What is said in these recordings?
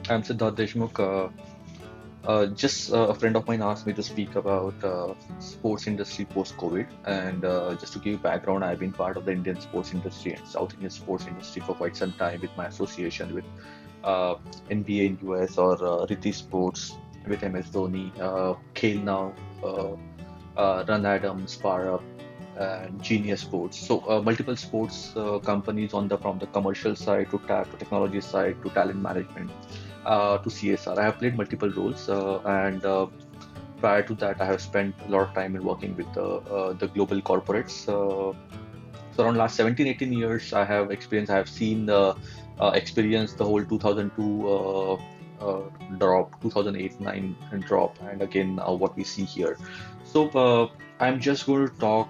I'm Siddharth Deshmukh. Just a friend of mine asked me to speak about sports industry post-COVID, and just to give you background, I've been part of the Indian sports industry and South Indian sports industry for quite some time with my association with uh, NBA in US or Riti Sports with MS Dhoni, Khel Now, Run Adams, Par and Genius Sports. So multiple sports companies on the from the commercial side to technology side to talent management to CSR. I have played multiple roles, and prior to that, I have spent a lot of time in working with the global corporates. So around last 17, 18 years, I have experience. I have seen experience the whole 2002 drop, 2008, 9 drop, and again what we see here. So I'm just going to talk,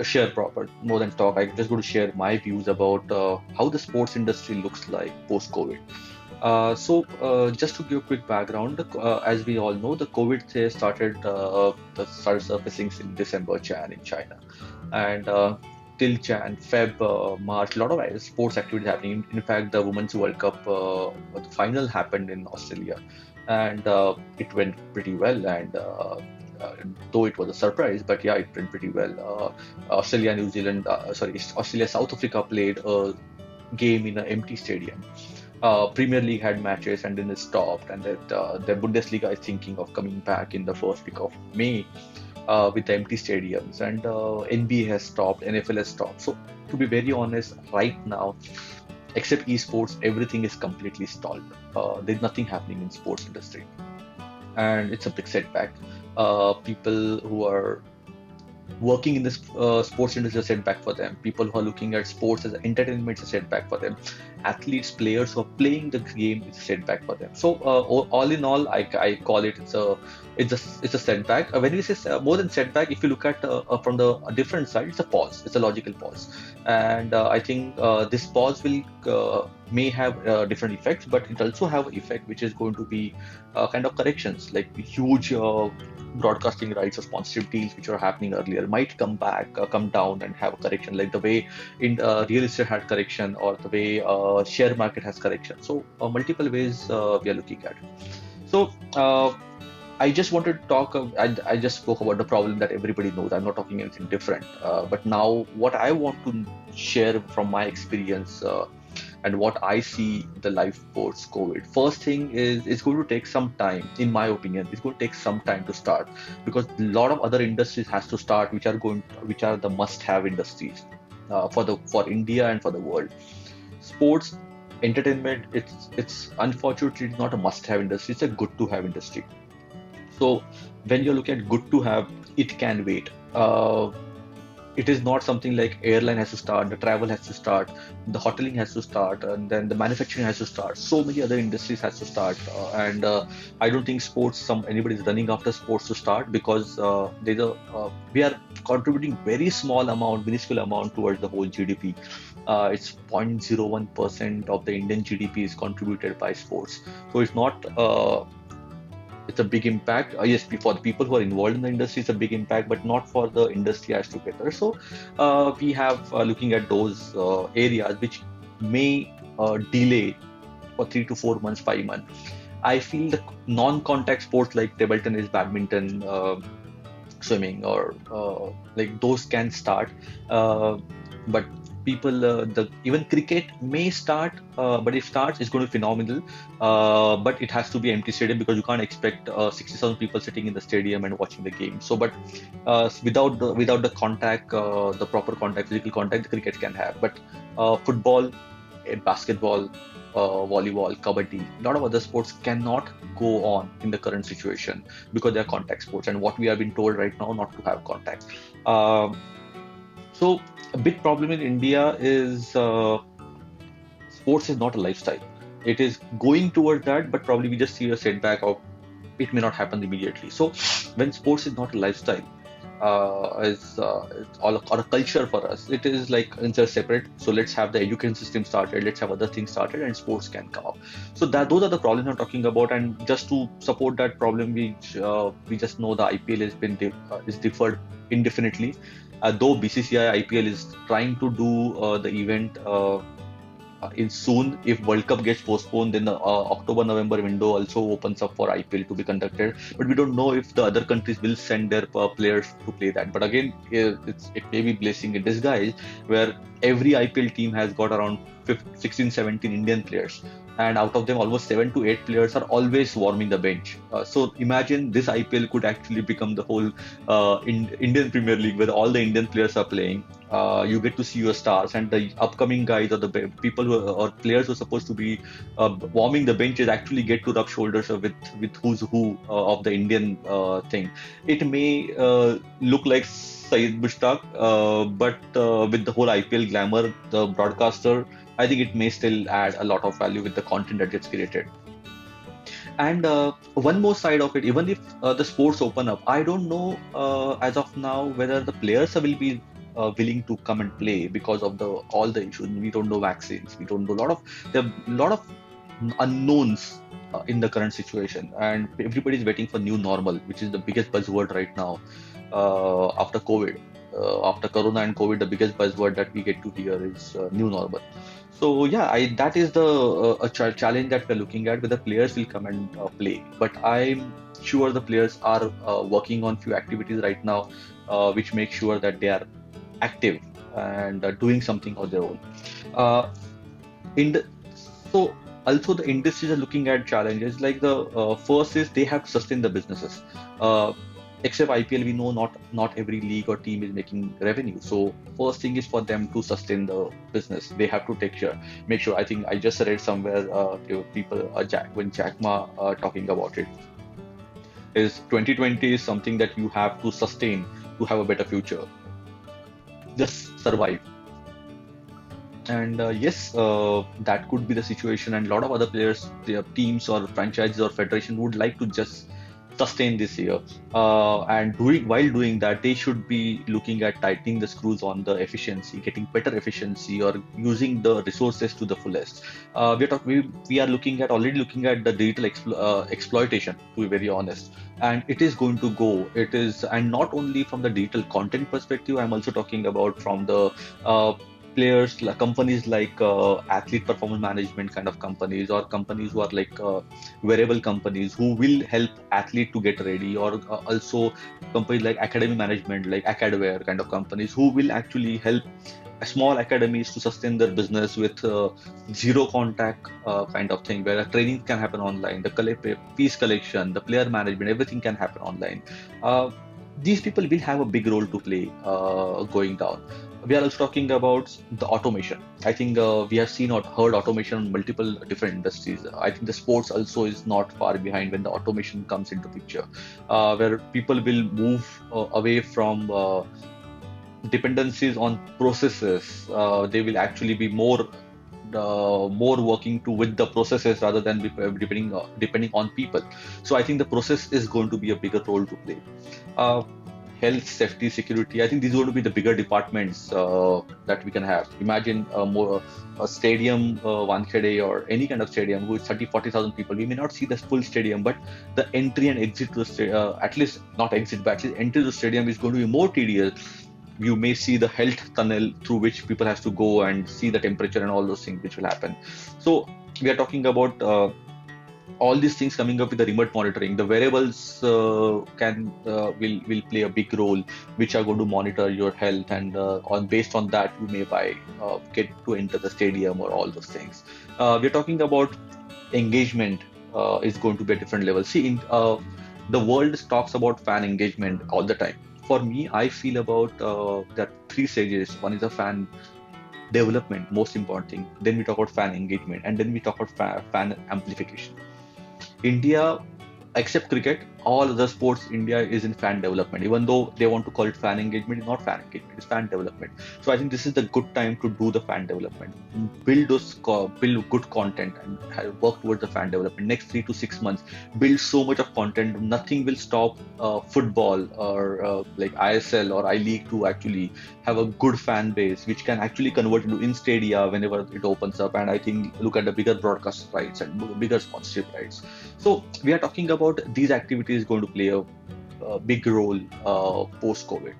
share proper more than talk. I'm just going to share my views about how the sports industry looks like post-COVID. Just to give a quick background, as we all know, the COVID case started surfacing in December, Jan in China, and till Jan, Feb, March, a lot of sports activity happening. In fact, the Women's World Cup, the final happened in Australia, and it went pretty well. And though it was a surprise, but yeah, it went pretty well. Australia, New Zealand, Australia, South Africa played a game in an empty stadium. Premier League had matches and then it stopped, and that the Bundesliga is thinking of coming back in the first week of May with the empty stadiums, and NBA has stopped, NFL has stopped. So, to be very honest, right now, except esports, everything is completely stalled. There's nothing happening in sports industry, and it's a big setback. People who are working in this sports industry is a setback for them. People who are looking at sports as entertainment is a setback for them. Athletes, players who are playing the game is a setback for them. So all in all, I call it it's a setback. When we say more than setback, if you look at from the different side, it's a pause. It's a logical pause, and I think this pause will may have different effects, but it also have an effect which is going to be kind of corrections, like huge broadcasting rights or sponsorship deals which were happening earlier might come back, come down and have a correction, like the way in real estate had correction or the way share market has correction. So multiple ways we are looking at. So I just wanted to talk. I just spoke about the problem that everybody knows. I'm not talking anything different. But now, what I want to share from my experience and what I see the life post COVID. First thing is it's going to take some time, in my opinion. It's going to take some time to start because a lot of other industries has to start, which are the must-have industries for India and for the world. Sports, entertainment. It's unfortunately it's not a must-have industry. It's a good-to-have industry. So when you're looking at good to have, it can wait. It is not something like airline has to start, the travel has to start, the hoteling has to start, and then the manufacturing has to start. So many other industries has to start, and I don't think sports. Anybody is running after sports to start because we are contributing very small amount, minuscule amount towards the whole GDP. It's 0.01% of the Indian GDP is contributed by sports. So it's not. It's a big impact. Yes, for the people who are involved in the industry, it's a big impact, but not for the industry as together. So we have looking at those areas which may delay for 3 to 4 months, 5 months. I feel the non-contact sports like table tennis, badminton, swimming, or like those can start, but people the even cricket may start, but if starts it's going to be phenomenal, but it has to be empty stadium because you can't expect 60,000 people sitting in the stadium and watching the game. So but without the contact, the proper contact, physical contact the cricket can have, but football, basketball, volleyball, kabaddi, a lot of other sports cannot go on in the current situation because they are contact sports, and what we have been told right now not to have contact. Um so a big problem in India is sports is not a lifestyle. It is going toward that, but probably we just see a setback of it may not happen immediately. So when sports is not a lifestyle, it's all or a culture for us. It is like it's a separate. So let's have the education system started. Let's have other things started, and sports can come up. So that those are the problems I'm talking about. And just to support that problem, we just know the IPL has been is deferred indefinitely. Though BCCI IPL is trying to do the event. in soon, if World Cup gets postponed, then the October-November window also opens up for IPL to be conducted. But we don't know if the other countries will send their players to play that. But again, it may be blessing in disguise, where every IPL team has got around 15, 16, 17 Indian players. And out of them, almost 7 to 8 players are always warming the bench. So imagine this IPL could actually become the whole Indian Premier League, where all the Indian players are playing. You get to see your stars, and the upcoming guys or the people who or players who are supposed to be warming the benches actually get to rub shoulders with who's who of the Indian thing. It may look like Saeed Mushtaq, but with the whole IPL glamour, the broadcaster, I think it may still add a lot of value with the content that gets created. And one more side of it, even if the sports open up, I don't know as of now whether the players will be willing to come and play because of the all the issues. We don't know vaccines. We don't know there are a lot of unknowns in the current situation, and everybody is waiting for new normal, which is the biggest buzzword right now after COVID. After Corona and COVID, the biggest buzzword that we get to hear is new normal. So yeah, that is the challenge that we're looking at, where the players will come and play. But I'm sure the players are working on few activities right now, which make sure that they are active and doing something on their own. Uh, in the, so also the industries are looking at challenges. Like the first is they have to sustain the businesses. Uh, Except IPL, we know not every league or team is making revenue. So first thing is for them to sustain the business. They have to make sure. I think I just read somewhere people when Jack Ma talking about it, is 2020 is something that you have to sustain to have a better future. Just survive. And yes, that could be the situation. And a lot of other players, their teams or franchises or federation would like to just sustain this year. And while doing that, they should be looking at tightening the screws on the efficiency, getting better efficiency, or using the resources to the fullest. We are already looking at the digital exploitation, to be very honest. And it is going to go. It is, and not only from the digital content perspective. I'm also talking about from the players, companies like athlete performance management kind of companies, or companies who are like wearable companies who will help athlete to get ready, or also companies like academy management, like acadwear kind of companies who will actually help small academies to sustain their business with zero contact kind of thing, where training can happen online, the fees collection, the player management, everything can happen online. These people will have a big role to play going down. We are also talking about the automation. I think we have seen or heard automation in multiple different industries. I think the sports also is not far behind when the automation comes into picture, where people will move away from dependencies on processes. They will actually be more working to with the processes rather than depending on people. So I think the process is going to be a bigger role to play. Uh, Health, safety, security. I think these are going to be the bigger departments that we can have. Imagine a stadium, Wankhede or any kind of stadium with 30, 40,000 people. We may not see the full stadium, but the entry and exit to the stadium, at least not exit, but at least entry to the stadium is going to be more tedious. You may see the health tunnel through which people have to go and see the temperature and all those things which will happen. So we are talking about all these things coming up with the remote monitoring. The wearables will play a big role, which are going to monitor your health, and based on that you may get to enter the stadium or all those things. We're talking about engagement is going to be a different level. See, the world talks about fan engagement all the time. For me, I feel about there are three stages. One is a fan development, most important thing. Then we talk about fan engagement, and then we talk about fan amplification. India, except cricket, all other sports, India is in fan development. Even though they want to call it fan engagement, it's not fan engagement, it's fan development. So I think this is the good time to do the fan development, build good content, and work towards the fan development. Next 3 to 6 months, build so much of content. Nothing will stop football or like ISL or I League to actually have a good fan base, which can actually convert into in stadia whenever it opens up. And I think look at the bigger broadcast rights and bigger sponsorship rights. So we are talking about these activities is going to play a big role post-COVID.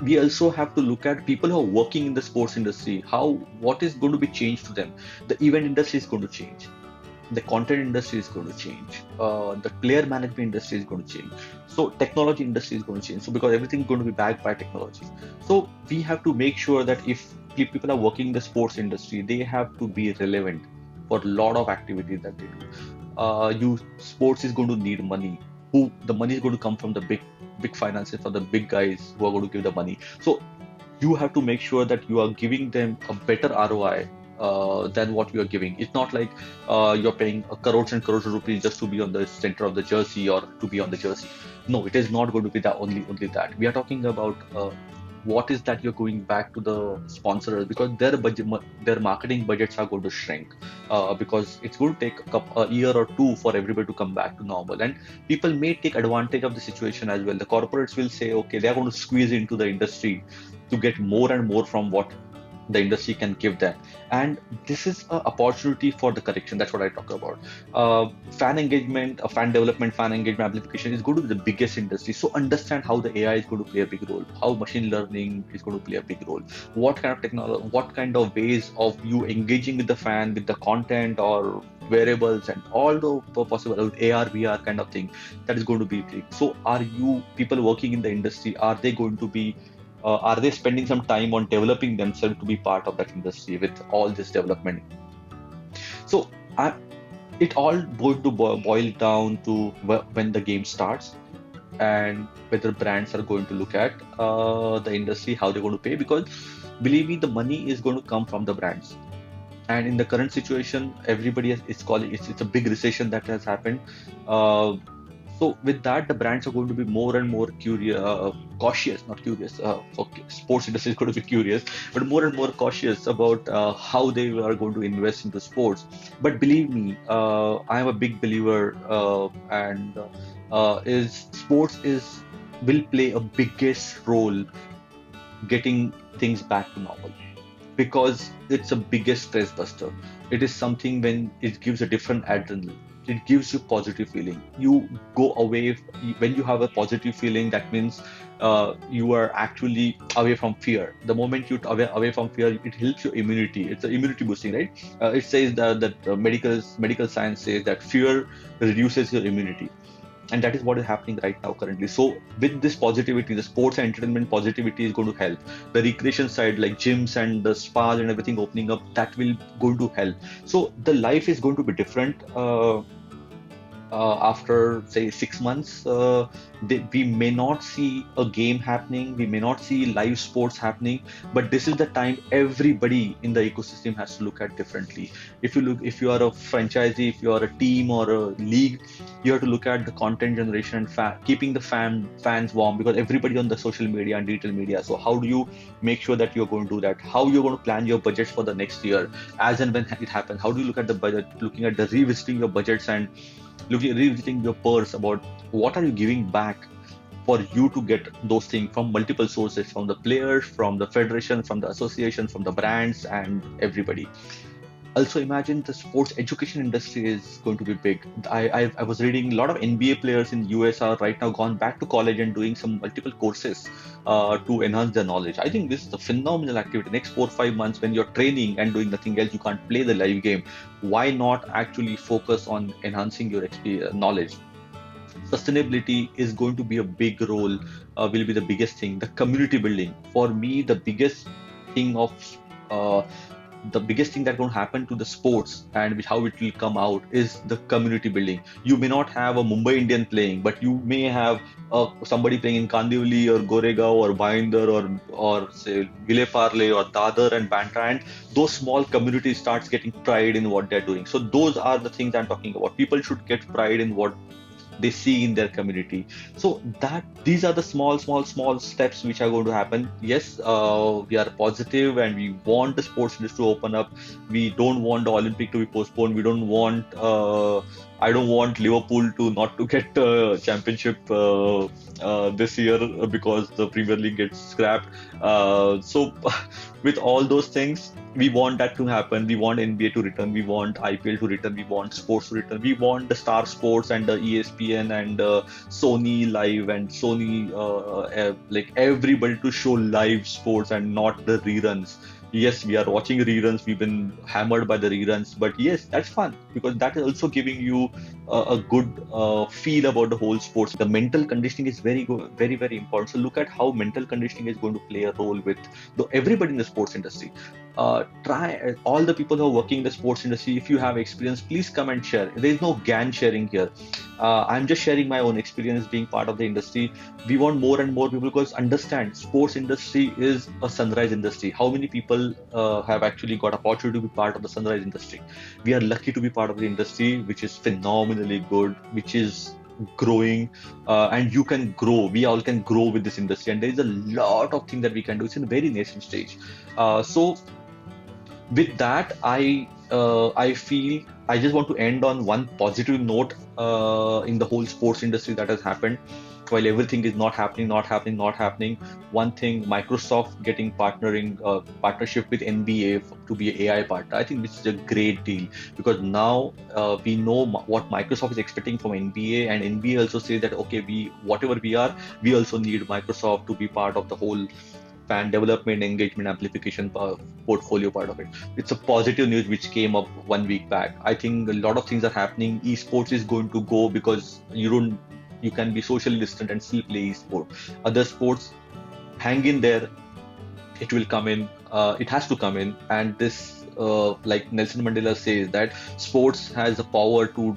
we also have to look at people who are working in the sports industry. What is going to be changed to them? The event industry is going to change, the content industry is going to change, the player management industry is going to change, so technology industry is going to change, so because everything is going to be backed by technology. So we have to make sure that if people are working in the sports industry, they have to be relevant for a lot of activities that they do. You Sports is going to need money. Who The money is going to come from the big finances, from the big guys who are going to give the money. So you have to make sure that you are giving them a better ROI than what you are giving. It's not like you're paying crores and crores of rupees just to be on the center of the jersey or to be on the jersey. No, it is not going to be that only that. We are talking about what is that you're going back to the sponsors, because their marketing budgets are going to shrink because it's going to take a year or two for everybody to come back to normal, and people may take advantage of the situation as well. The corporates will say, okay, they're going to squeeze into the industry to get more and more from what the industry can give them, and this is an opportunity for the correction. That's what I talk about. Fan engagement, fan development, fan engagement application is going to be the biggest industry. So understand how the AI is going to play a big role, how machine learning is going to play a big role, what kind of technology, what kind of ways of you engaging with the fan, with the content or variables and all the possible AR VR kind of thing that is going to be big. So are you people working in the industry, are they spending some time on developing themselves to be part of that industry with all this development? So it all going to boil down to when the game starts and whether brands are going to look at the industry, how they're going to pay. Because believe me, the money is going to come from the brands. And in the current situation, everybody is calling it's a big recession that has happened. Uh, so with that, the brands are going to be more and more cautious, not curious. Okay, sports industry is going to be curious, but more and more cautious about how they are going to invest into sports. But believe me, I am a big believer, and is sports is will play a biggest role getting things back to normal, because it's a biggest stress buster. It is something when it gives a different adrenaline. It gives you positive feeling. You go away when you have a positive feeling. That means you are actually away from fear. The moment you away from fear, it helps your immunity. It's an immunity boosting, right? It says that medical science says that fear reduces your immunity, and that is what is happening right now currently. So with this positivity, the sports and entertainment positivity is going to help. The recreation side, like gyms and the spas and everything opening up, that will going to help. So the life is going to be different after say 6 months. We may not see a game happening, we may not see live sports happening, but this is the time everybody in the ecosystem has to look at differently. If you are a franchisee, if you are a team or a league, you have to look at the content generation and keeping the fans warm, because everybody on the social media and digital media. So how do you make sure that you're going to do that? How you're going to plan your budgets for the next year as and when it happens? How do you look at the budget, looking at the revisiting your budgets and revisiting your purse about what are you giving back for you to get those things from multiple sources, from the players, from the federation, from the association, from the brands and everybody. Also imagine the sports education industry is going to be big. I was reading a lot of NBA players in US are right now gone back to college and doing some multiple courses to enhance their knowledge. I think this is a phenomenal activity. Next 4 or 5 months, when you're training and doing nothing else, you can't play the live game. Why not actually focus on enhancing your knowledge? Sustainability is going to be a big role, will be the biggest thing. The community building, for me, thing of uh, the biggest thing that's going to happen to the sports and how it will come out is the community building. You may not have a Mumbai Indian playing, but you may have somebody playing in Kandivali or Goregaon or Bhayandar or say Vile Parle or Dadar and Bandra, and those small communities starts getting pride in what they're doing. So those are the things I'm talking about. People should get pride in what they see in their community. So that these are the small steps which are going to happen. Yes, we are positive and we want the sports industry to open up. We don't want the Olympic to be postponed. We don't want I don't want Liverpool to not to get championship this year because the Premier League gets scrapped. So with all those things, We want that to happen. We want NBA to return. We want IPL to return. We want sports to return. We want the Star Sports and the ESPN and Sony Live and Sony, like everybody to show live sports and not the reruns. Yes, we are watching reruns. We've been hammered by the reruns, but yes, that's fun because that is also giving you a good feel about the whole sports. The mental conditioning is very, very important. So look at how mental conditioning is going to play a role with everybody in the sports industry. Try all the people who are working in the sports industry. If you have experience, please come and share. There is no GAN sharing here. I'm just sharing my own experience being part of the industry. We want more and more people because understand sports industry is a sunrise industry. How many people have actually got opportunity to be part of the sunrise industry? We are lucky to be part of the industry, which is phenomenally good, which is growing, and you can grow. We all can grow with this industry, and there is a lot of things that we can do. It's in a very nascent stage. So with that, I feel I just want to end on one positive note in the whole sports industry that has happened. While everything is not happening, one thing, Microsoft getting partnership with NBA to be an AI partner, I think this is a great deal because now we know what Microsoft is expecting from NBA, and NBA also says that okay, we whatever we are, we also need Microsoft to be part of the whole fan development, engagement, amplification portfolio part of it. It's a positive news which came up 1 week back. I think a lot of things are happening. Esports is going to go because you can be socially distant and still play esport. Other sports, hang in there. It will come in. It has to come in. And this, like Nelson Mandela says, that sports has the power to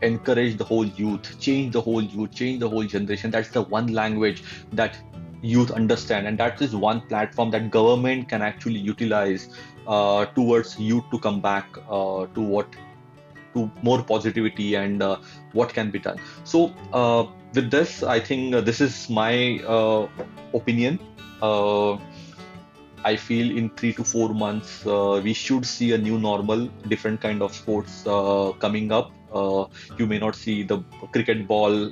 encourage the whole youth, change the whole youth, change the whole generation. That's the one language that youth understand, and that is one platform that government can actually utilize towards youth to come back to more positivity and what can be done. So with this, I think this is my opinion. uh, I feel in 3 to 4 months, we should see a new normal, different kind of sports coming up. You may not see the cricket ball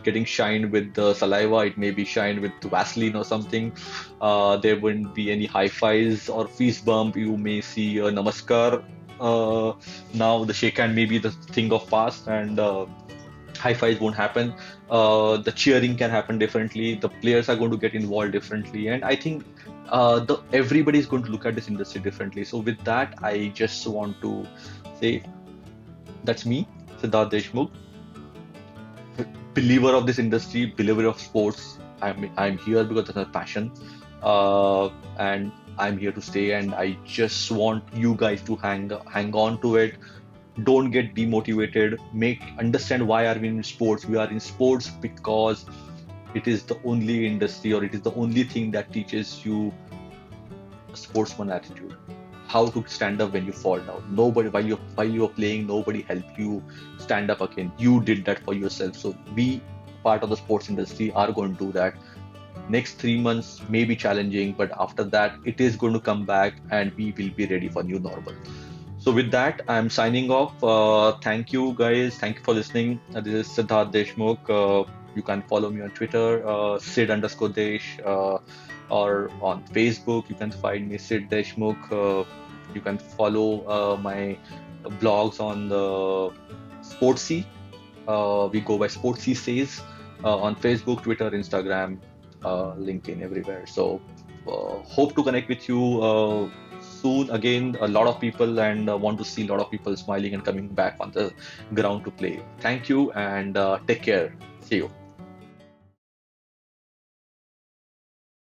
getting shined with the saliva. It may be shined with Vaseline or something. There wouldn't be any high fives or fist bump. You may see a namaskar. Now the shake hand may be the thing of past, and high fives won't happen. The cheering can happen differently. The players are going to get involved differently, and I think the everybody is going to look at this industry differently. So with that, I just want to say that's me, Siddharth Deshmukh, believer of this industry, believer of sports. I'm here because of my passion, and I'm here to stay. And I just want you guys to hang on to it. Don't get demotivated. Understand why are we in sports. We are in sports because it is the only industry, or it is the only thing that teaches you a sportsman attitude, how to stand up when you fall down. Nobody, while you're playing, nobody helped you stand up again. You did that for yourself. So we, part of the sports industry, are going to do that. Next 3 months may be challenging, but after that, it is going to come back, and we will be ready for new normal. So with that, I'm signing off. Thank you guys. Thank you for listening. This is Siddharth Deshmukh. You can follow me on Twitter, Sid_Desh, or on Facebook. You can find me Sid Deshmukh. You can follow my blogs on the Sportsy. We go by Sportsy Says on Facebook, Twitter, Instagram, LinkedIn, everywhere. So hope to connect with you soon again. A lot of people, and want to see a lot of people smiling and coming back on the ground to play. Thank you, and take care. See you.